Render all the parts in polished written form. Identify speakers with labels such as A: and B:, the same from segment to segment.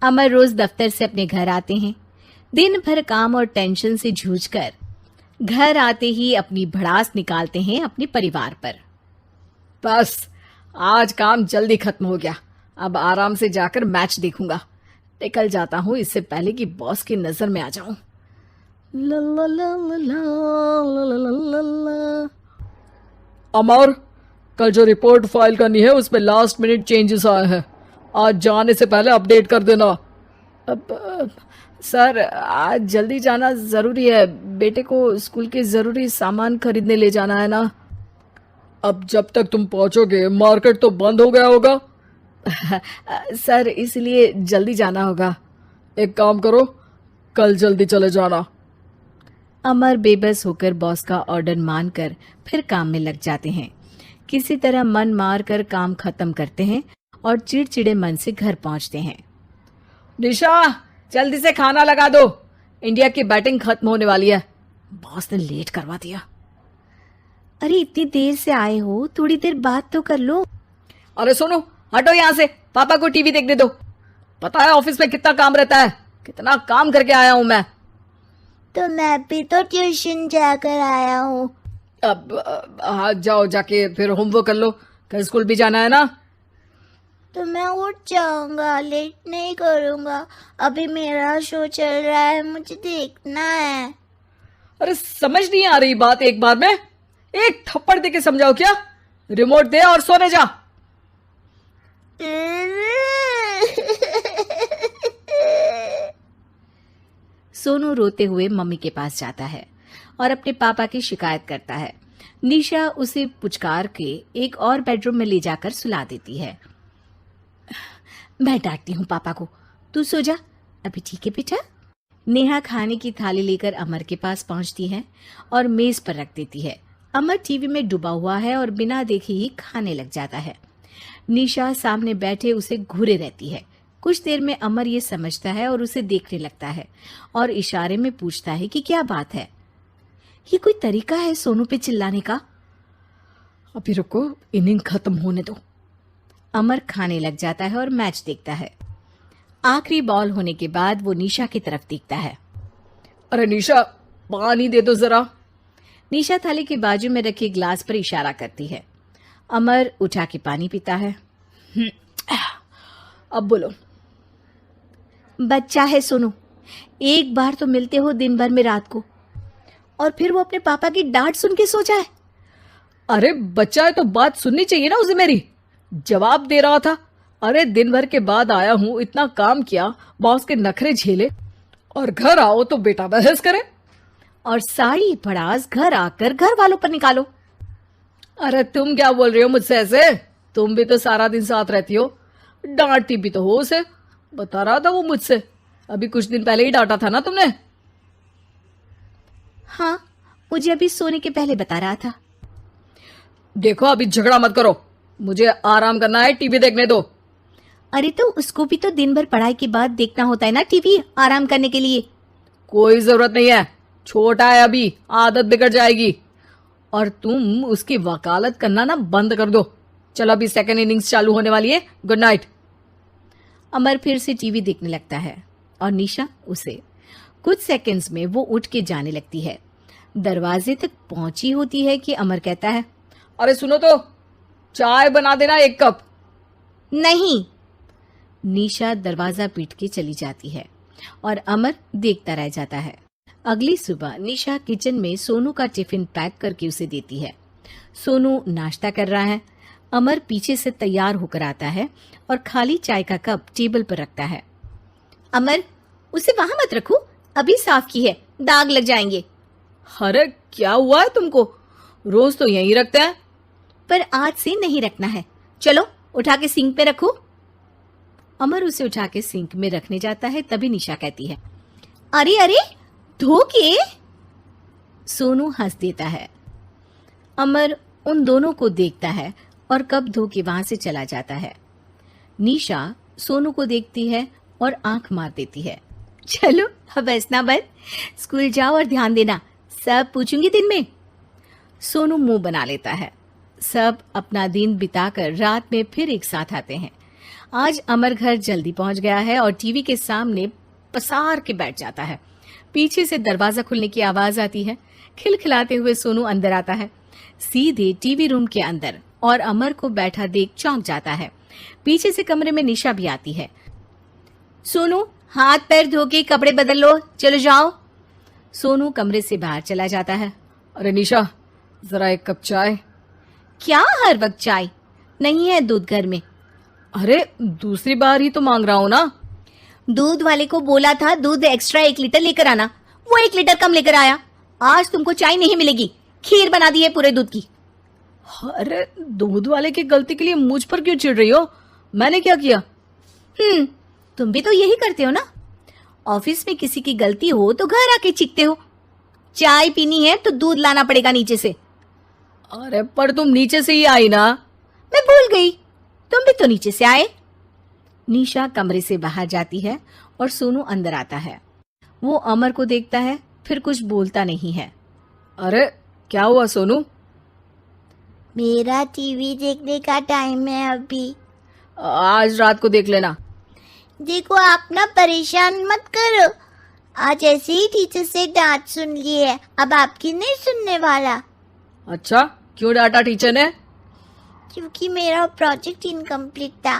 A: अमर रोज दफ्तर से अपने घर आते हैं। दिन भर काम और टेंशन से जूझकर घर आते ही अपनी भड़ास निकालते हैं अपने परिवार पर।
B: बस आज काम जल्दी खत्म हो गया, अब आराम से जाकर मैच देखूंगा। निकल जाता हूँ इससे पहले कि बॉस की नजर में आ जाऊं। ला ला ला ला ला ला ला ला। अमर, कल जो रिपोर्ट फाइल करनी है उसमें लास्ट मिनट चेंजेस आए हैं, आज जाने से पहले अपडेट कर देना। अब सर, आज जल्दी जाना जरूरी है, बेटे को स्कूल के जरूरी सामान खरीदने ले जाना है ना। अब जब तक तुम पहुंचोगे मार्केट तो बंद हो गया होगा। सर, इसलिए जल्दी जाना होगा। एक काम करो, कल जल्दी चले जाना।
A: अमर बेबस होकर बॉस का ऑर्डर मानकर फिर काम में लग जाते हैं। किसी तरह मन मार कर काम खत्म करते हैं और चिड़चिड़े मन से घर पहुंचते हैं।
B: निशा, जल्दी से खाना लगा दो, इंडिया की बैटिंग खत्म होने वाली है। बॉस ने लेट करवा दिया।
A: अरे इतनी देर से आए हो, थोड़ी देर बात तो कर लो।
B: अरे सुनो, हटो यहाँ से, पापा को टीवी देखने दो। पता है ऑफिस में कितना काम रहता है, कितना काम करके आया हूँ मैं।
A: तो मैं भी तो ट्यूशन जाकर आया हूँ।
B: अब हाँ, जाओ जाके फिर होमवर्क कर लो, कल स्कूल भी जाना है ना।
A: तो मैं उठ जाऊंगा, लेट नहीं करूंगा, अभी मेरा शो चल रहा है, मुझे देखना है।
B: अरे समझ नहीं आ रही बात, एक बार में एक थप्पड़ दे के समझाओ क्या। रिमोट दे और सोने जा।
A: सोनू रोते हुए मम्मी के पास जाता है और अपने पापा की शिकायत करता है। निशा उसे पुचकार के एक और बेडरूम में ले जाकर सुला देती है। मैं डांटती हूँ पापा को, तू सो जा अभी, ठीक है बेटा। नेहा खाने की थाली लेकर अमर के पास पहुंचती है और मेज पर रख देती है। अमर टीवी में डूबा हुआ है और बिना देखे ही खाने लग जाता है। निशा सामने बैठे उसे घूरे रहती है। कुछ देर में अमर ये समझता है और उसे देखने लगता है और इशारे में पूछता है कि क्या बात है। ये कोई तरीका है सोनू पे चिल्लाने का?
B: अभी रुको, इनिंग खत्म होने दो।
A: अमर खाने लग जाता है और मैच देखता है। आखिरी बॉल होने के बाद वो निशा की तरफ देखता है।
B: अरे निशा, पानी दे दो जरा।
A: निशा थाली के बाजू में रखे ग्लास पर इशारा करती है। अमर उठा के पानी पीता है।
B: अब बोलो।
A: बच्चा है सोनू, एक बार तो मिलते हो दिन भर में रात को, और फिर वो अपने पापा की डांट सुन के सो जाए।
B: अरे बच्चा है तो बात सुननी चाहिए ना उसे मेरी। जवाब दे रहा था। अरे दिन भर के बाद आया हूँ, इतना काम किया, बॉस के नखरे झेले, और घर आओ तो बेटा बहस करे।
A: और सारी भड़ास घर आकर घर वालों पर निकालो।
B: अरे तुम क्या बोल रही हो मुझसे ऐसे? तुम भी तो सारा दिन साथ रहती हो, डांटती भी तो हो उसे। बता रहा था वो मुझसे, अभी कुछ दिन पहले ही डांटा था ना तुमने।
A: हाँ, मुझे अभी सोने के पहले बता रहा था।
B: देखो अभी झगड़ा मत करो, मुझे आराम करना है, टीवी देखने दो।
A: अरे तो उसको भी तो दिन भर पढ़ाई के बाद देखना होता है ना टीवी, आराम करने के लिए।
B: कोई जरूरत नहीं है, छोटा है अभी, आदत बिगड़ जाएगी। और तुम उसकी वकालत करना ना बंद कर दो। चलो अभी सेकंड इनिंग्स चालू होने वाली है, गुड नाइट।
A: अमर फिर से टीवी देखने लगता है और निशा उसे। कुछ सेकंड्स में वो उठ के जाने लगती है। दरवाजे तक पहुंची होती है कि अमर कहता है,
B: अरे सुनो तो, चाय बना देना 1 कप।
A: नहीं। निशा दरवाजा पीट के चली जाती है और अमर देखता रह जाता है। अगली सुबह निशा किचन में सोनू का टिफिन पैक करके उसे देती है। सोनू नाश्ता कर रहा है। अमर पीछे से तैयार होकर आता है और खाली चाय का कप टेबल पर रखता है। अमर, उसे वहां मत रखो, अभी साफ की है, दाग लग जाएंगे।
B: अरे क्या हुआ है तुमको, रोज तो यहीं रखते हैं।
A: पर आज से नहीं रखना है, चलो उठा के सिंक पे रखो। अमर उसे उठा के सिंक में रखने जाता है, तभी निशा कहती है, अरे अरे धो के। सोनू हंस देता है। अमर उन दोनों को देखता है और कप धो के वहां से चला जाता है। निशा सोनू को देखती है और आंख मार देती है। चलो अब हंसना बंद, स्कूल जाओ और ध्यान देना, सब पूछूंगी दिन में। सोनू मुंह बना लेता है। सब अपना दिन बिताकर रात में फिर एक साथ आते हैं। आज अमर घर जल्दी पहुंच गया है और टीवी के सामने पसार के बैठ जाता है। पीछे से दरवाजा खुलने की आवाज आती है। खिलखिलाते हुए सोनू अंदर आता है, सीधे टीवी रूम के अंदर, और अमर को बैठा देख चौंक जाता है। पीछे से कमरे में निशा भी आती है। सोनू, हाथ पैर धो के कपड़े बदल लो, चलो जाओ। सोनू कमरे से बाहर चला जाता है।
B: अरे निशा, जरा एक कप चाय।
A: क्या हर वक्त चाय? नहीं है दूध घर में।
B: अरे दूसरी बार ही तो मांग रहा हूँ ना।
A: दूध वाले को बोला था दूध एक्स्ट्रा 1 लीटर लेकर आना, वो 1 लीटर कम लेकर आया। आज तुमको चाय नहीं मिलेगी, खीर बना दी है पूरे दूध की।
B: अरे दूध वाले की गलती के लिए मुझ पर क्यों चिढ़ रही हो? मैंने क्या किया?
A: तुम भी तो यही करते हो ना। ऑफिस में किसी की गलती हो तो घर आके चीखते हो। चाय पीनी है तो दूध लाना पड़ेगा नीचे से।
B: अरे पर तुम नीचे से ही आई ना।
A: मैं भूल गई, तुम भी तो नीचे से आए। निशा कमरे से बाहर जाती है और सोनू अंदर आता है। वो अमर को देखता है, फिर कुछ बोलता नहीं है।
B: अरे क्या हुआ सोनू?
C: मेरा टीवी देखने का टाइम है अभी।
B: आज रात को देख लेना।
C: देखो आप ना परेशान मत करो। आज ऐसे ही टीचर से डांट सुन ली है, अब आपकी नहीं सुनने वाला।
B: अच्छा, क्यों डांटा टीचर ने?
C: क्योंकि मेरा प्रोजेक्ट इनकम्प्लीट था।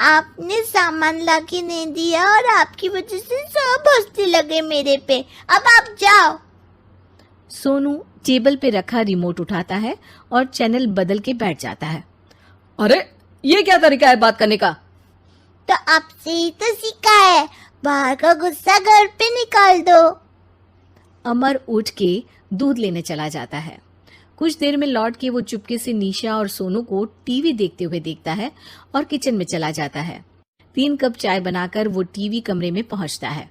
C: आपने सामान लाके नहीं दिया और आपकी वजह से सब हंसने लगे मेरे पे। अब आप जाओ।
A: सोनू टेबल पे रखा रिमोट उठाता है और चैनल बदल के बैठ जाता है।
B: अरे ये क्या तरीका है बात करने का?
C: तो आपसे ही तो सीखा है, बाहर का गुस्सा घर पे निकाल दो।
A: अमर उठ के दूध लेने चला जाता है। कुछ देर में लौट के वो चुपके से निशा और सोनू को टीवी देखते हुए देखता है और किचन में चला जाता है। 3 कप चाय बनाकर वो टीवी कमरे में पहुंचता है।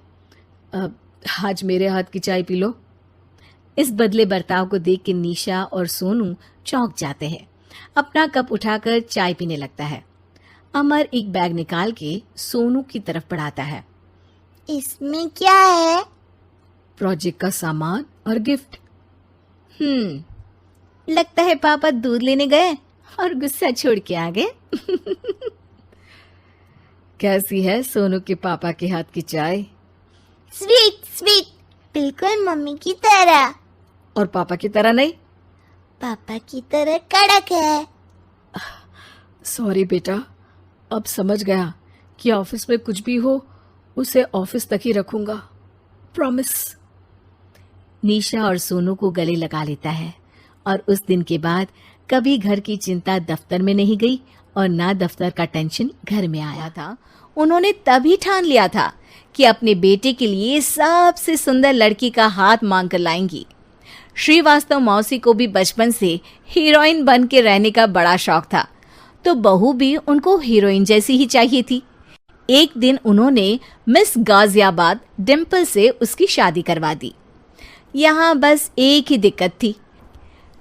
B: आज मेरे हाथ की चाय पी लो।
A: इस बदले बर्ताव को देख के निशा और सोनू चौंक जाते हैं। अपना कप उठाकर चाय पीने लगता है। अमर एक बैग निकाल के सोनू की तरफ बढ़ाता है।
C: इसमें क्या है?
B: प्रोजेक्ट का सामान और गिफ्ट।
A: लगता है पापा दूध लेने गए और गुस्सा छोड़ के आ गए।
B: कैसी है सोनू के पापा के हाथ की चाय?
C: स्वीट स्वीट, बिल्कुल मम्मी की तरह।
B: और पापा की तरह नहीं?
C: पापा की तरह कड़क है।
B: सॉरी बेटा, अब समझ गया कि ऑफिस में कुछ भी हो उसे ऑफिस तक ही रखूंगा, प्रॉमिस।
A: निशा और सोनू को गले लगा लेता है और उस दिन के बाद कभी घर की चिंता दफ्तर में नहीं गई और ना दफ्तर का टेंशन घर में आया था। उन्होंने तभी ठान लिया था कि अपने बेटे के लिए सबसे सुंदर लड़की का हाथ मांग कर लाएंगी। श्रीवास्तव मौसी को भी बचपन से हीरोइन बन के रहने का बड़ा शौक था, तो बहू भी उनको हीरोइन जैसी ही चाहिए थी। एक दिन उन्होंने मिस गाजियाबाद डिम्पल से उसकी शादी करवा दी। यहाँ बस एक ही दिक्कत थी,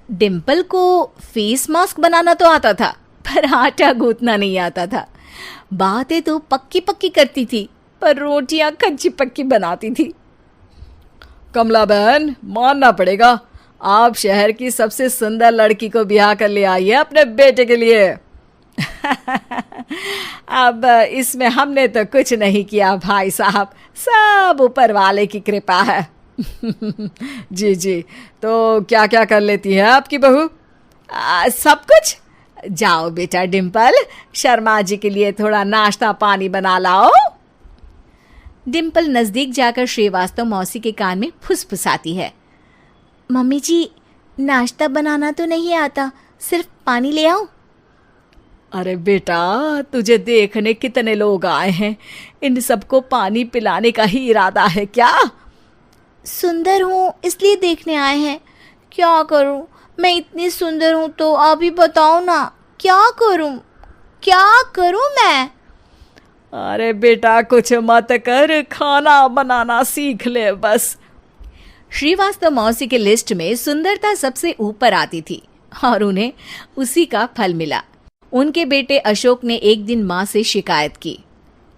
A: डिम्पल को फेस मास्क बनाना तो आता था पर आटा गूंथना नहीं आता था। बातें तो पक्की पक्की करती थी पर रोटियां कच्ची पक्की बनाती थी।
B: कमला बहन, मानना पड़ेगा, आप शहर की सबसे सुंदर लड़की को ब्याह कर ले आई है अपने बेटे के लिए।
A: अब इसमें हमने तो कुछ नहीं किया भाई साहब, सब ऊपर वाले की कृपा है।
B: जी जी, तो क्या क्या कर लेती है आपकी बहू?
A: सब कुछ। जाओ बेटा डिम्पल, शर्मा जी के लिए थोड़ा नाश्ता पानी बना लाओ। डिम्पल नजदीक जाकर श्रीवास्तव मौसी के कान में फुसफुसाती है।
C: मम्मी जी, नाश्ता बनाना तो नहीं आता, सिर्फ पानी ले आओ।
B: अरे बेटा, तुझे देखने कितने लोग आए हैं, इन सबको पानी पिलाने का ही इरादा है क्या?
C: सुंदर हूँ इसलिए देखने आए हैं। क्या करूँ, मैं इतनी सुंदर हूँ तो आप ही बताओ ना, क्या करूँ मैं?
B: अरे बेटा, कुछ मत कर, खाना बनाना सीख ले बस।
A: श्रीवास्तव मौसी के लिस्ट में सुंदरता सबसे ऊपर आती थी और उन्हें उसी का फल मिला। उनके बेटे अशोक ने एक दिन माँ से शिकायत की।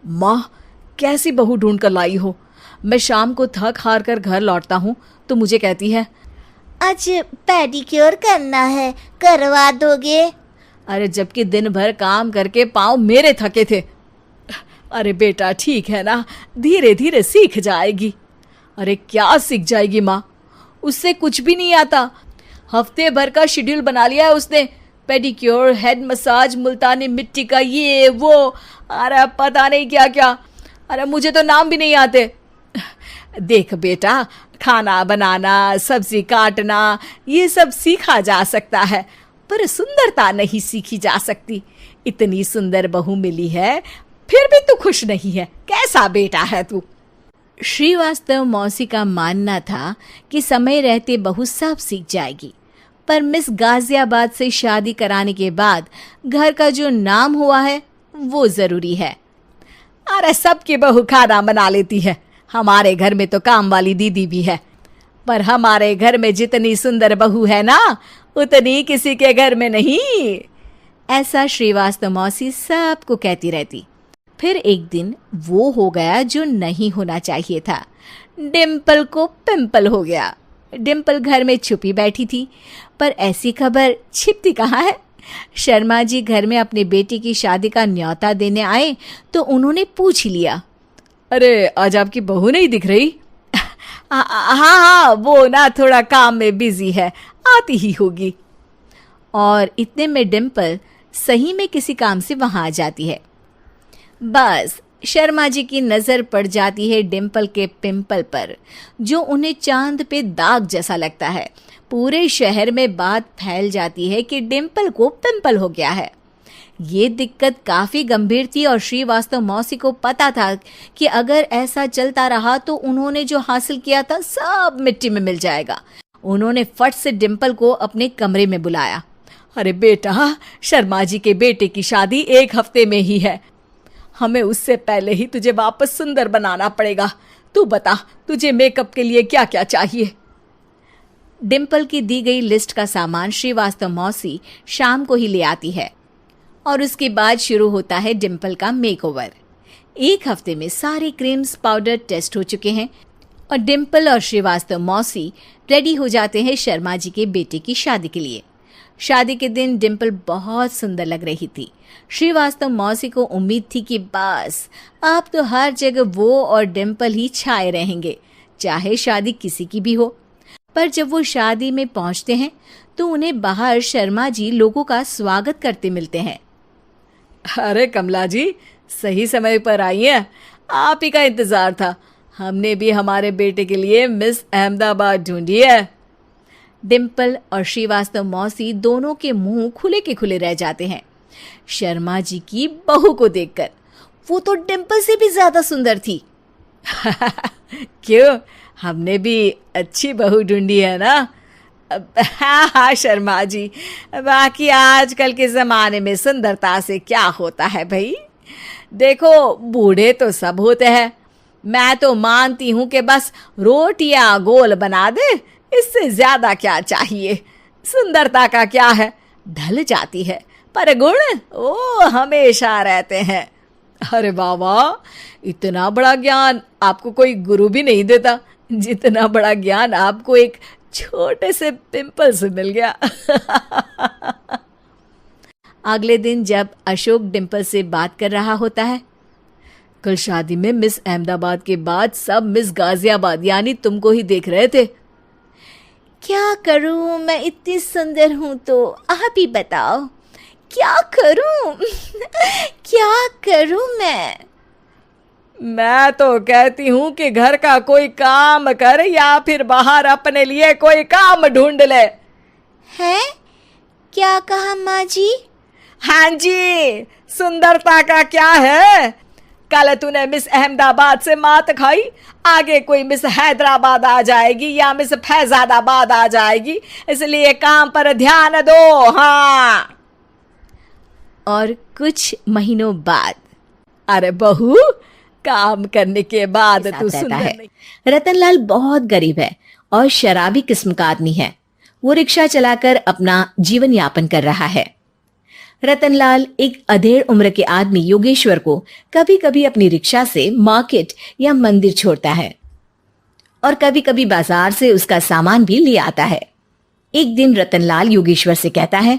B: माँ, कैसी बहू ढूंढ कर लाई हो? मैं शाम को थक हार कर घर लौटता हूँ तो मुझे कहती है,
C: आज पेडिक्योर करना है, करवा दोगे?
B: अरे जबकि दिन भर काम करके पाँव मेरे थके थे, अरे बेटा ठीक है ना, धीरे धीरे सीख जाएगी। अरे क्या सीख जाएगी माँ, उससे कुछ भी नहीं आता। हफ्ते भर का शेड्यूल बना लिया है उसने, पेडिक्योर, हेड मसाज, मुल्तानी मिट्टी का ये वो, अरे पता नहीं क्या क्या। अरे मुझे तो नाम भी नहीं आते। देख बेटा, खाना बनाना, सब्जी काटना, ये सब सीखा जा सकता है, पर सुंदरता नहीं सीखी जा सकती। इतनी सुंदर बहू मिली है, फिर भी तू खुश नहीं है, कैसा बेटा है तू।
A: श्रीवास्तव मौसी का मानना था कि समय रहते बहू सब सीख जाएगी, पर मिस गाजियाबाद से शादी कराने के बाद घर का जो नाम हुआ है वो जरूरी है।
B: अरे सबकी बहू खाना बना लेती है, हमारे घर में तो काम वाली दीदी भी है, पर हमारे घर में जितनी सुंदर बहू है ना, उतनी किसी के घर में नहीं।
A: ऐसा श्रीवास्तव मौसी सबको कहती रहती। फिर एक दिन वो हो गया जो नहीं होना चाहिए था। डिम्पल को पिंपल हो गया। डिम्पल घर में छुपी बैठी थी, पर ऐसी खबर छिपती कहाँ है। शर्मा जी घर में अपने बेटी की शादी का न्योता देने आए तो उन्होंने पूछ ही लिया,
B: अरे आज आपकी बहू नहीं दिख रही? हाँ, वो ना थोड़ा काम में बिजी है, आती ही होगी।
A: और इतने में डिम्पल सही में किसी काम से वहां आ जाती है। बस शर्मा जी की नजर पड़ जाती है डिम्पल के पिंपल पर, जो उन्हें चांद पे दाग जैसा लगता है। पूरे शहर में बात फैल जाती है कि डिम्पल को पिंपल हो गया है। ये दिक्कत काफी गंभीर थी और श्रीवास्तव मौसी को पता था कि अगर ऐसा चलता रहा तो उन्होंने जो हासिल किया था सब मिट्टी में मिल जाएगा। उन्होंने फट से डिम्पल को अपने कमरे में बुलाया।
B: अरे बेटा, शर्मा जी के बेटे की शादी 1 हफ्ते में ही है, हमें उससे पहले ही तुझे वापस सुंदर बनाना पड़ेगा। तू बता, तुझे मेकअप के लिए क्या क्या चाहिए?
A: डिम्पल की दी गई लिस्ट का सामान श्रीवास्तव मौसी शाम को ही ले आती है और उसके बाद शुरू होता है डिम्पल का मेकओवर। 1 हफ्ते में सारे क्रीम्स पाउडर टेस्ट हो चुके हैं और डिम्पल और श्रीवास्तव मौसी रेडी हो जाते हैं शर्मा जी के बेटे की शादी के लिए। शादी के दिन डिम्पल बहुत सुंदर लग रही थी। श्रीवास्तव मौसी को उम्मीद थी कि बस अब तो हर जगह वो और डिम्पल ही छाए रहेंगे, चाहे शादी किसी की भी हो। पर जब वो शादी में पहुंचते हैं तो उन्हें बाहर शर्मा जी लोगों का स्वागत करते मिलते हैं।
B: अरे कमला जी, सही समय पर आई हैं, आप ही का इंतजार था। हमने भी हमारे बेटे के लिए मिस अहमदाबाद ढूंढी है।
A: डिम्पल और श्रीवास्तव मौसी दोनों के मुंह खुले के खुले रह जाते हैं शर्मा जी की बहू को देखकर। वो तो डिम्पल से भी ज्यादा सुंदर थी।
B: क्यों, हमने भी अच्छी बहू ढूंढी है ना? हाँ शर्मा जी, बाकी आजकल के ज़माने में सुंदरता से क्या होता है भाई। देखो, बूढ़े तो सब होते हैं, मैं तो मानती हूँ कि बस रोटियां गोल बना दे, इससे ज्यादा क्या चाहिए। सुंदरता का क्या है, ढल जाती है, पर गुण वो हमेशा रहते हैं। अरे बाबा, इतना बड़ा ज्ञान आपको कोई गुरु भी नहीं देता जितना बड़ा ज्ञान आपको एक छोटे से पिंपल से मिल गया।
A: अगले दिन जब अशोक डिम्पल से बात कर रहा होता है,
B: कल शादी में मिस अहमदाबाद के बाद सब मिस गाजियाबाद यानी तुमको ही देख रहे थे।
C: क्या करूं, मैं इतनी सुंदर हूं तो आप ही बताओ, क्या करूं? क्या करूं
B: मैं तो कहती हूँ कि घर का कोई काम कर या फिर बाहर अपने लिए कोई काम ढूंढ ले।
C: है? क्या कहा माँ जी?
B: हाँ जी, सुंदरता का क्या है? कल तूने मिस अहमदाबाद से मात खाई, आगे कोई मिस हैदराबाद आ जाएगी या मिस फैजादाबाद आ जाएगी, इसलिए काम पर ध्यान दो। हाँ।
A: और कुछ महीनों बाद,
B: अरे बहू, काम करने के बाद तू सुंदर
A: है।
B: नहीं।
A: रतनलाल बहुत गरीब है और शराबी किस्म का आदमी है। वो रिक्शा चलाकर अपना जीवन यापन कर रहा है। रतनलाल एक अधेड़ उम्र के आदमी योगेश्वर को कभी कभी अपनी रिक्शा से मार्केट या मंदिर छोड़ता है और कभी कभी बाजार से उसका सामान भी ले आता है। एक दिन रतनलाल योगेश्वर से कहता है,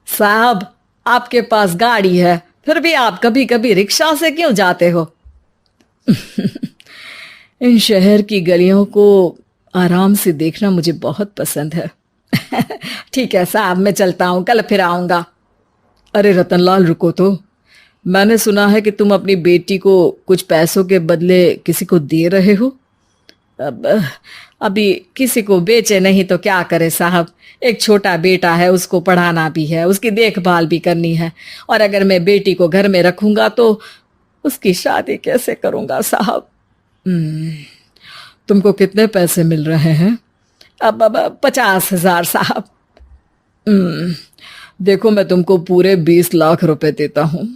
B: साहब, आपके पास गाड़ी है, फिर भी आप कभी कभी रिक्शा से क्यों जाते हो? इन शहर की गलियों को आराम से देखना मुझे बहुत पसंद है। ठीक है साहब, मैं चलता हूँ, कल फिर आऊंगा। अरे रतनलाल रुको तो, मैंने सुना है कि तुम अपनी बेटी को कुछ पैसों के बदले किसी को दे रहे हो। अब अभी किसी को बेचे नहीं तो क्या करे साहब, एक छोटा बेटा है, उसको पढ़ाना भी है, उसकी देखभाल भी करनी है, और अगर मैं बेटी को घर में रखूंगा तो उसकी शादी कैसे करूंगा साहब। तुमको कितने पैसे मिल रहे हैं? अब 50,000 साहब। देखो मैं तुमको पूरे 20 लाख रुपए देता हूँ,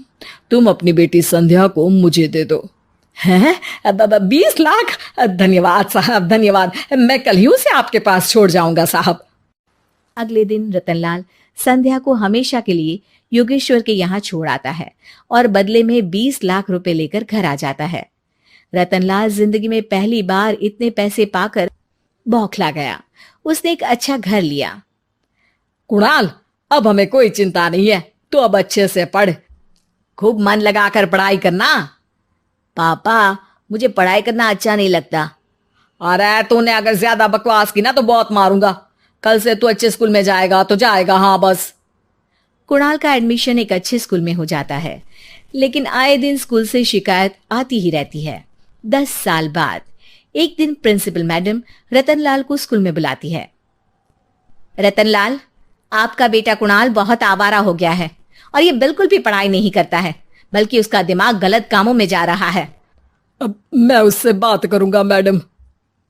B: तुम अपनी बेटी संध्या को मुझे दे दो। हैं? अब 20 लाख? धन्यवाद साहब, धन्यवाद, मैं कल ही उसे आपके पास छोड़ जाऊंगा साहब।
A: अगले दिन रतनलाल संध्या को हमेशा के लिए योगेश्वर के यहाँ छोड़ आता है और बदले में 20 लाख रुपए लेकर घर आ जाता है। रतनलाल जिंदगी में पहली बार इतने पैसे पाकर बौखला गया। उसने एक अच्छा घर लिया।
B: कुणाल, अब हमें कोई चिंता नहीं है, तो अब अच्छे से पढ़, खूब मन लगाकर पढ़ाई करना।
A: पापा, मुझे पढ़ाई करना अच्छा नहीं लगता।
B: अरे तूने अगर ज्यादा बकवास की ना तो बहुत मारूंगा। कल से तू अच्छे स्कूल में जाएगा तो जाएगा, हाँ बस।
A: कुणाल का एडमिशन एक अच्छे स्कूल में हो जाता है, लेकिन आए दिन स्कूल से शिकायत आती ही रहती है। 10 साल बाद एक दिन प्रिंसिपल मैडम रतनलाल को स्कूल में बुलाती है। रतनलाल, आपका बेटा कुणाल बहुत आवारा हो गया है और ये बिल्कुल भी पढ़ाई नहीं करता है, बल्कि उसका दिमाग गलत कामों में जा रहा है।
B: अब मैं उससे बात करूंगा मैडम।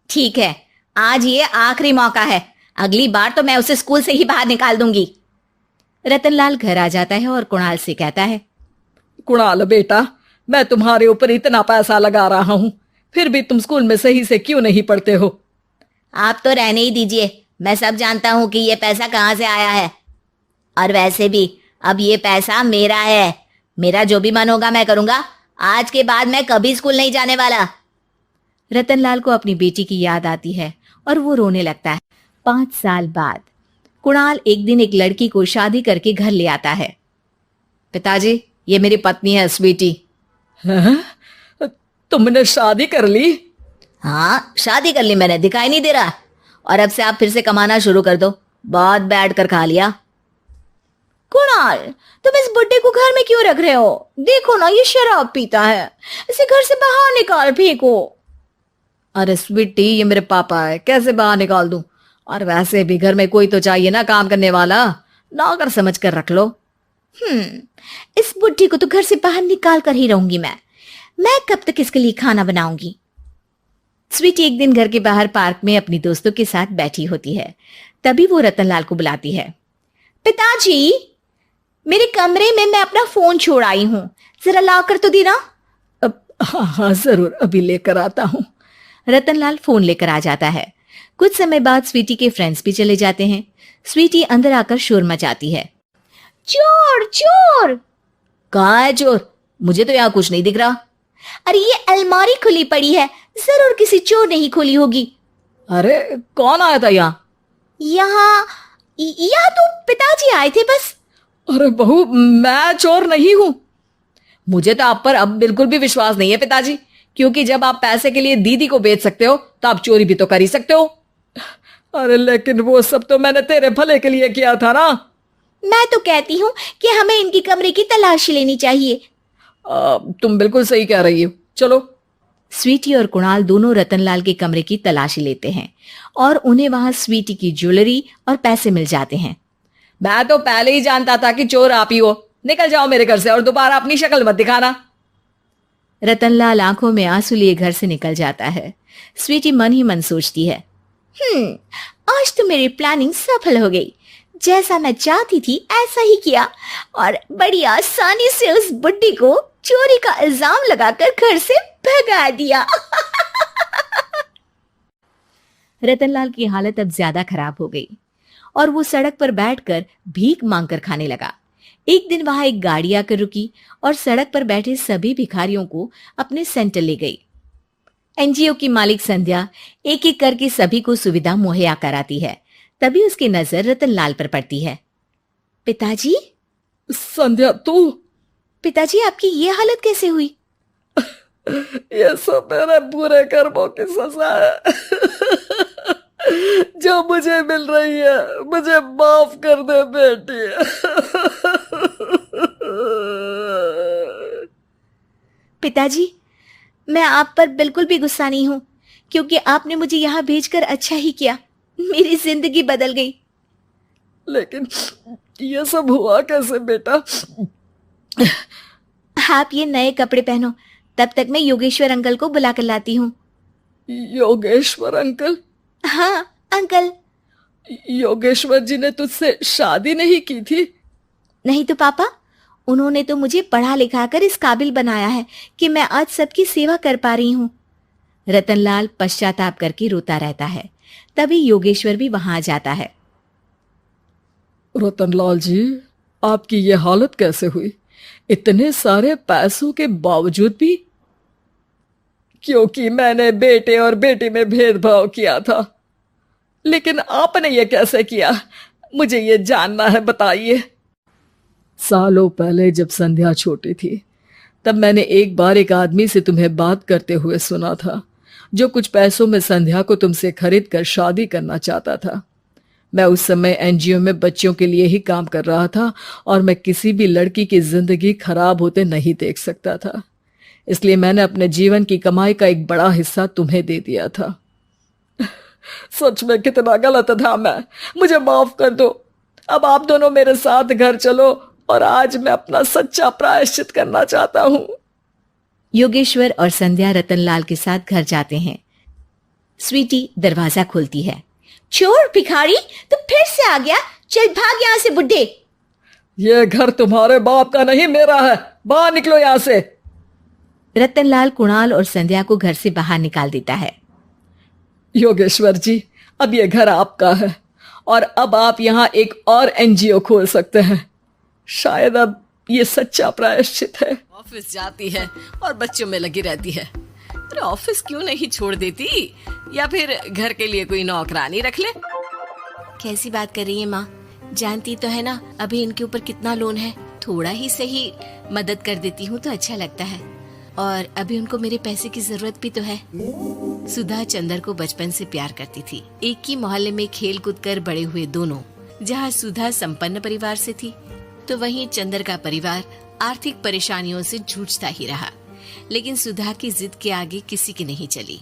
A: ठीक है, आज ये आखिरी मौका है, अगली बार तो मैं उसे स्कूल से ही बाहर निकाल दूंगी। रतनलाल घर आ जाता है और कुणाल से कहता है,
B: कुणाल बेटा, मैं तुम्हारे ऊपर इतना पैसा लगा रहा हूं, फिर भी तुम स्कूल में सही से क्यों नहीं पढ़ते हो?
A: आप तो रहने ही दीजिए, मैं सब जानता हूं कि ये पैसा कहां से आया है, और वैसे भी अब ये पैसा मेरा है, मेरा जो भी मन होगा मैं करूंगा, आज के बाद मैं कभी स्कूल नहीं जाने वाला। रतनलाल को अपनी बेटी की याद आती है और वो रोने लगता है। 5 साल बाद कुणाल एक दिन एक लड़की को शादी करके घर ले आता है।
B: पिताजी, ये मेरी पत्नी है स्वीटी। तुमने शादी कर ली?
A: हाँ, शादी कर ली मैंने, दिखाई नहीं दे रहा? और अब से आप फिर से कमाना शुरू कर दो, बहुत बैठ कर खा लिया। कुणाल, तुम इस बुड्ढे को घर में क्यों रख रहे हो? देखो ना, ये शराब पीता है, इसे घर से बाहर निकाल फेंको।
B: अरे स्वीटी, ये मेरे पापा है, कैसे बाहर निकाल दूं? और वैसे भी घर में कोई तो चाहिए ना काम करने वाला, नौकर समझ कर रख लो।
A: इस बुड्ढी को तो घर से बाहर निकाल कर ही रहूंगी मैं कब तक इसके लिए खाना बनाऊंगी। स्वीटी एक दिन घर के बाहर पार्क में अपनी दोस्तों के साथ बैठी होती है। तभी वो रतनलाल को बुलाती है। पिताजी, मेरे कमरे में मैं अपना फोन छोड़ आई हूं, जरा लाकर तो देना।
B: हाँ जरूर, अभी लेकर आता हूँ।
A: रतनलाल फोन लेकर आ जाता है। कुछ समय बाद स्वीटी के फ्रेंड्स भी चले जाते हैं। स्वीटी अंदर आकर शोर मचाती है। चोर चोर! कहाँ है चोर? मुझे तो यहाँ कुछ नहीं दिख रहा। अरे ये अलमारी खुली पड़ी है, जरूर किसी चोर ने ही खोली होगी।
B: अरे कौन आया था यहाँ?
A: यहाँ तो पिताजी आए थे बस।
B: अरे बहू, मैं चोर नहीं हूँ। मुझे तो आप पर अब बिल्कुल भी विश्वास नहीं है पिताजी, क्योंकि जब आप पैसे के लिए दीदी को बेच सकते हो तो आप चोरी भी तो कर ही सकते हो। अरे लेकिन वो सब तो मैंने तेरे भले के लिए किया था ना।
A: मैं तो कहती हूँ कि हमें इनकी कमरे की तलाशी लेनी चाहिए।
B: तुम बिल्कुल सही कह रही हो, चलो।
A: स्वीटी और कुणाल दोनों रतनलाल के कमरे की तलाशी लेते हैं और उन्हें वहां स्वीटी की ज्वेलरी और पैसे मिल जाते हैं।
B: मैं तो पहले ही जानता था कि चोर आप ही हो, निकल जाओ मेरे घर से और दोबारा अपनी शक्ल मत दिखाना।
A: रतनलाल आंखों में आंसू लिए घर से निकल जाता है। स्वीटी मन ही मन सोचती है, आज तो मेरी प्लानिंग सफल हो गई, जैसा मैं चाहती थी ऐसा ही किया और बड़ी आसानी से उस बुड्ढी को चोरी का इल्जाम लगाकर घर से भगा दिया। रतनलाल की हालत अब ज्यादा खराब हो गई और वो सड़क पर बैठकर भीख मांगकर खाने लगा। एक दिन वहां एक गाड़ी आकर रुकी और सड़क पर बैठे सभी भिखारियों को अपने सेंटर ले गई। एनजीओ की मालिक संध्या एक एक करके सभी को सुविधा मुहैया कराती है। तभी उसकी नजर रतनलाल पर पड़ती है। पिताजी?
B: संध्या, तू?
A: पिताजी, आपकी ये हालत कैसे हुई?
B: ये सब मेरे बुरे कर्मों की सजा है जो मुझे मिल रही है। मुझे माफ कर दे बेटी।
A: पिताजी, मैं आप पर बिल्कुल भी गुस्सा नहीं हूं, क्योंकि आपने मुझे यहाँ भेजकर अच्छा ही किया। मेरी जिंदगी बदल गई।
B: लेकिन ये सब हुआ कैसे बेटा?
A: आप ये नए कपड़े पहनो, तब तक मैं योगेश्वर अंकल को बुला कर लाती हूँ।
B: योगेश्वर अंकल?
A: हाँ अंकल।
B: योगेश्वर जी ने तुझसे शादी नहीं की थी?
A: नहीं तो पापा, उन्होंने तो मुझे पढ़ा लिखा कर इस काबिल बनाया है कि मैं आज सबकी सेवा कर पा रही हूँ। रतनलाल पश्चाताप करके रोता रहता है। तभी योगेश्वर भी वहां आ जाता है।
B: रतनलाल जी, आपकी ये हालत कैसे हुई? इतने सारे पैसों के बावजूद भी? क्योंकि मैंने बेटे और बेटी में भेदभाव किया था। लेकिन आपने ये कैसे किया? मुझे ये जानना है, बताइए। सालों पहले जब संध्या छोटी थी, तब मैंने एक बार एक आदमी से तुम्हें बात करते हुए सुना था, जो कुछ पैसों में संध्या को तुमसे खरीद कर शादी करना चाहता था। मैं उस समय एनजीओ में बच्चों के लिए ही काम कर रहा था और मैं किसी भी लड़की की जिंदगी खराब होते नहीं देख सकता था। इसलिए मैंने अपने जीवन की कमाई का एक बड़ा हिस्सा तुम्हें दे दिया था। सच में कितना गलत था मैं। मुझे माफ कर दो। अब आप दोनों मेरे साथ घर चलो और आज मैं अपना सच्चा प्रायश्चित करना चाहता हूँ।
A: योगेश्वर और संध्या रतनलाल के साथ घर जाते हैं। स्वीटी दरवाजा खोलती है। चोर भिखारी, तू फिर से आ गया? चल भाग यहाँ से बुड्ढे।
B: ये घर तुम्हारे बाप का नहीं, मेरा है। बाहर निकलो यहाँ से।
A: रतनलाल कुणाल और संध्या को घर से बाहर निकाल देता है।
B: योगेश्वर जी, अब ये घर आपका है और अब आप यहाँ एक और एनजीओ खोल सकते हैं। शायद अब ये सच्चा प्रायश्चित है।
D: ऑफिस जाती है और बच्चों में लगी रहती है। अरे ऑफिस क्यों नहीं छोड़ देती, या फिर घर के लिए कोई नौकरानी रख ले।
A: कैसी बात कर रही है माँ? जानती तो है ना अभी इनके ऊपर कितना लोन है। थोड़ा ही सही मदद कर देती हूँ तो अच्छा लगता है, और अभी उनको मेरे पैसे की जरूरत भी तो है। सुधा चंदर को बचपन से प्यार करती थी। एक ही मोहल्ले में खेल कूद कर बड़े हुए दोनों। जहाँ सुधा संपन्न परिवार से थी, तो वहीं चंदर का परिवार आर्थिक परेशानियों से जूझता ही रहा। लेकिन सुधा की जिद के आगे किसी की नहीं चली।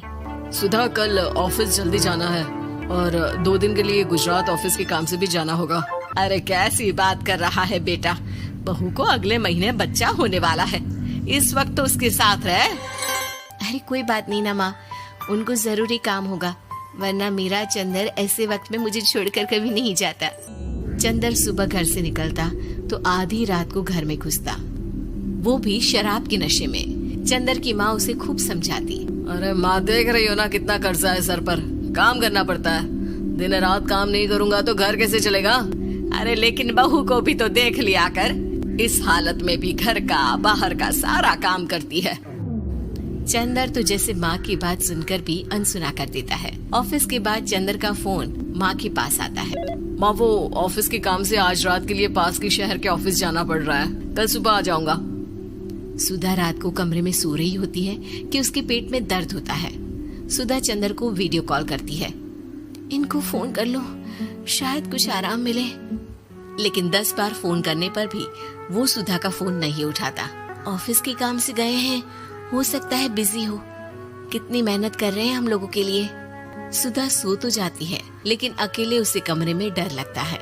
D: सुधा, कल ऑफिस जल्दी जाना है और 2 दिन के लिए गुजरात ऑफिस के काम से भी जाना होगा।
A: अरे कैसी बात कर रहा है बेटा? बहू को अगले महीने बच्चा होने वाला है, इस वक्त तो उसके साथ रहे। अरे कोई बात नहीं ना माँ, उनको जरूरी काम होगा, वरना मेरा चंदर ऐसे वक्त में मुझे छोड़कर कभी नहीं जाता। चंदर सुबह घर से निकलता तो आधी रात को घर में घुसता, वो भी शराब के नशे में। चंदर की माँ उसे खूब समझाती।
D: अरे माँ, देख रही हो ना कितना कर्जा है सर पर, काम करना पड़ता है। दिन रात काम नहीं करूँगा तो घर कैसे चलेगा?
A: अरे लेकिन बहू को भी तो देख लिया कर, इस हालत में भी घर का बाहर का सारा काम करती है। चंदर तो जैसे माँ की बात सुनकर भी अनसुना कर देता है। ऑफिस के बाद चंदर का फोन माँ के पास आता है।
D: माँ, वो ऑफिस के काम से आज रात के लिए पास के शहर के ऑफिस जाना पड़ रहा है, कल सुबह आ जाऊंगा।
A: सुधा रात को कमरे में सो रही होती है कि उसके पेट में दर्द होता है। सुधा चंदर को वीडियो कॉल करती है। इनको फोन कर लो, शायद कुछ आराम मिले। लेकिन 10 बार फोन करने पर भी वो सुधा का फोन नहीं उठाता। ऑफिस के काम से गए हैं, हो सकता है बिजी हो। कितनी मेहनत कर रहे हैं हम लोगों के लिए। सुधा सो तो जाती है, लेकिन अकेले उसे कमरे में डर लगता है।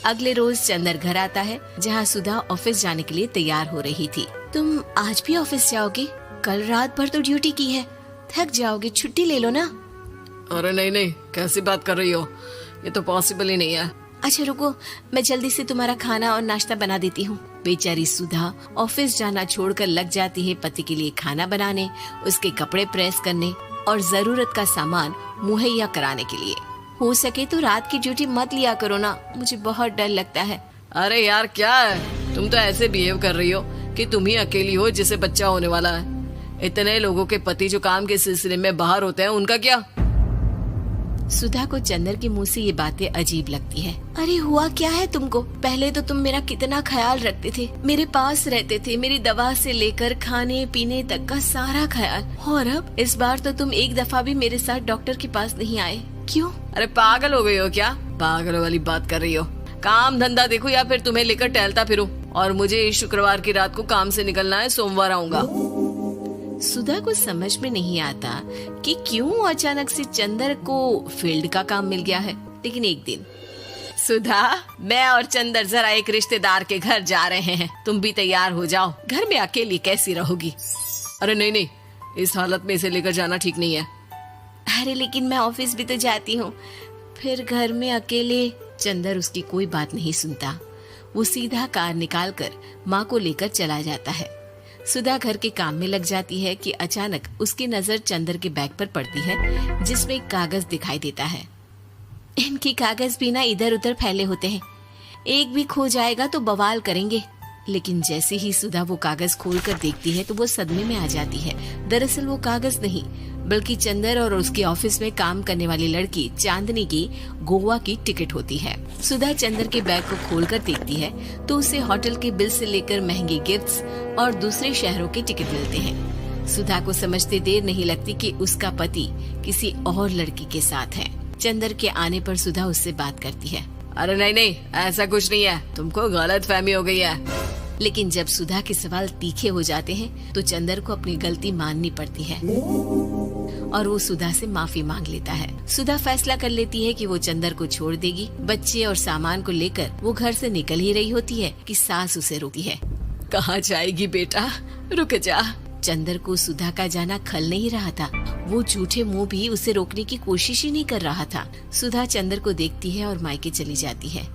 A: अगले रोज चंदर घर आता है, जहाँ सुधा ऑफिस जाने के लिए तैयार हो रही थी। तुम आज भी ऑफिस जाओगे? कल रात भर तो ड्यूटी की है, थक जाओगे, छुट्टी ले लो ना।
D: अरे नहीं नहीं, कैसी बात कर रही हो, ये तो पॉसिबल ही नहीं है।
A: अच्छा रुको, मैं जल्दी से तुम्हारा खाना और नाश्ता बना देती हूँ। बेचारी सुधा ऑफिस जाना छोड़कर लग जाती है पति के लिए खाना बनाने, उसके कपड़े प्रेस करने और जरूरत का सामान मुहैया कराने के लिए। हो सके तो रात की ड्यूटी मत लिया करो ना, मुझे बहुत डर लगता है।
D: अरे यार क्या है, तुम तो ऐसे बिहेव कर रही हो कि तुम ही अकेली हो जिसे बच्चा होने वाला है। इतने लोगों के पति जो काम के सिलसिले में बाहर होते हैं, उनका क्या? सुधा को चंदर के मुंह से ये बातें अजीब लगती है। अरे हुआ क्या है तुमको? पहले तो तुम मेरा कितना ख्याल रखते थे, मेरे पास रहते थे, मेरी दवा से लेकर खाने पीने तक का सारा ख्याल, और अब इस बार तो तुम एक दफा भी मेरे साथ डॉक्टर के पास नहीं आए, क्यों? अरे पागल हो गई हो क्या? पागल वाली बात कर रही हो? काम धंधा देखो या फिर तुम्हें लेकर टहलता फिरो। और मुझे शुक्रवार की रात को काम से निकलना है, सोमवार आऊंगा। सुधा को समझ में नहीं आता कि क्यों अचानक से चंदर को फील्ड का काम मिल गया है। लेकिन एक दिन, सुधा, मैं और चंदर जरा एक रिश्तेदार के घर जा रहे हैं, तुम भी तैयार हो जाओ, घर में अकेली कैसी रहोगी? अरे नहीं नहीं, इस हालत में इसे लेकर जाना ठीक नहीं है।
A: अरे लेकिन मैं ऑफिस भी तो जाती हूँ, फिर घर में अकेले।
D: चंदर उसकी कोई बात नहीं सुनता। वो सीधा कार निकाल कर माँ को लेकर चला जाता है। सुधा घर के काम में लग जाती है कि अचानक उसकी नजर चंदर के बैग पर पड़ती है, जिसमें एक कागज दिखाई देता है।
A: इनकी कागज भी ना इधर उधर फैले होते हैं, एक भी खो जाएगा तो बवाल करेंगे।
D: लेकिन जैसे ही सुधा वो कागज खोल कर देखती है तो वो सदमे में आ जाती है। दरअसल वो कागज नहीं, बल्कि चंदर और उसके ऑफिस में काम करने वाली लड़की चांदनी की गोवा की टिकट होती है। सुधा चंदर के बैग को खोलकर देखती है तो उसे होटल के बिल से लेकर महंगे गिफ्ट्स और दूसरे शहरों के टिकट मिलते हैं। सुधा को समझते देर नहीं लगती कि उसका पति किसी और लड़की के साथ है। चंदर के आने पर सुधा उससे बात करती है। अरे नहीं नहीं, ऐसा कुछ नहीं है, तुमको गलत फहमी हो गई है। लेकिन जब सुधा के सवाल तीखे हो जाते हैं तो चंदर को अपनी गलती माननी पड़ती है और वो सुधा से माफी मांग लेता है। सुधा फैसला कर लेती है कि वो चंदर को छोड़ देगी। बच्चे और सामान को लेकर वो घर से निकल ही रही होती है कि सास उसे रोकती है। कहाँ जाएगी बेटा, रुक जा। चंदर को सुधा का जाना खल नहीं रहा था। वो झूठे मुंह भी उसे रोकने की कोशिश ही नहीं कर रहा था। सुधा चंदर को देखती है और मायके चली जाती है।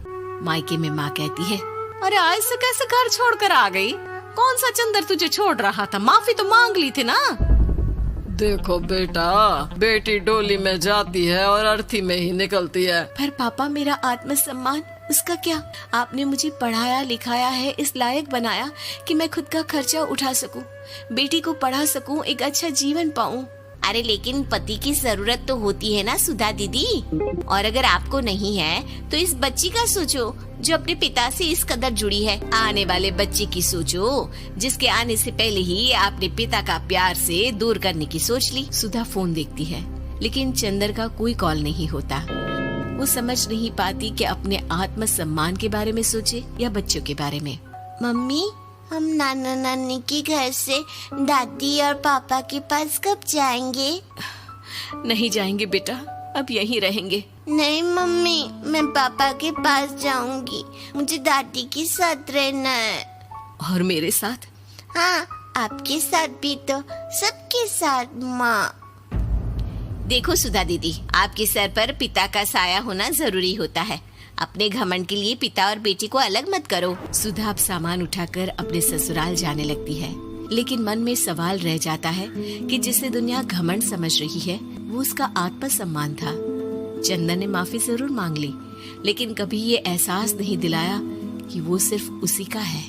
D: मायके में माँ कहती है,
B: अरे ऐसे कैसे घर छोड़कर आ गई? कौन सा चंदर तुझे छोड़ रहा था? माफी तो मांग ली थी ना।
E: देखो बेटा, बेटी डोली में जाती है और अर्थी में ही निकलती है।
A: पर पापा, मेरा आत्मसम्मान, उसका क्या? आपने मुझे पढ़ाया लिखाया है, इस लायक बनाया कि मैं खुद का खर्चा उठा सकूं, बेटी को पढ़ा सकूं, एक अच्छा जीवन पाऊं। अरे लेकिन पति की जरूरत तो होती है ना सुधा दीदी, और अगर आपको नहीं है तो इस बच्ची का सोचो जो अपने पिता से इस कदर जुड़ी है। आने वाले बच्चे की सोचो जिसके आने से पहले ही आपने पिता का प्यार से दूर करने की सोच ली।
D: सुधा फोन देखती है लेकिन चंदर का कोई कॉल नहीं होता। वो समझ नहीं पाती कि अपने आत्म सम्मान के बारे में सोचे या बच्चों के बारे में।
C: मम्मी, हम नाना नानी के घर से दादी और पापा के पास कब जाएंगे?
D: नहीं जाएंगे बेटा, अब यहीं रहेंगे।
C: नहीं मम्मी, मैं पापा के पास जाऊंगी, मुझे दादी के साथ रहना है।
D: और मेरे साथ?
C: हाँ, आपके साथ भी तो, सबके साथ माँ।
A: देखो सुधा दीदी, आपके सर पर पिता का साया होना जरूरी होता है। अपने घमंड के लिए पिता और बेटी को अलग मत करो।
D: सुधा अब सामान उठाकर अपने ससुराल जाने लगती है, लेकिन मन में सवाल रह जाता है कि जिसे दुनिया घमंड समझ रही है वो उसका आत्मसम्मान था। चंदन ने माफी जरूर मांग ली, लेकिन कभी ये एहसास नहीं दिलाया कि वो सिर्फ उसी का है।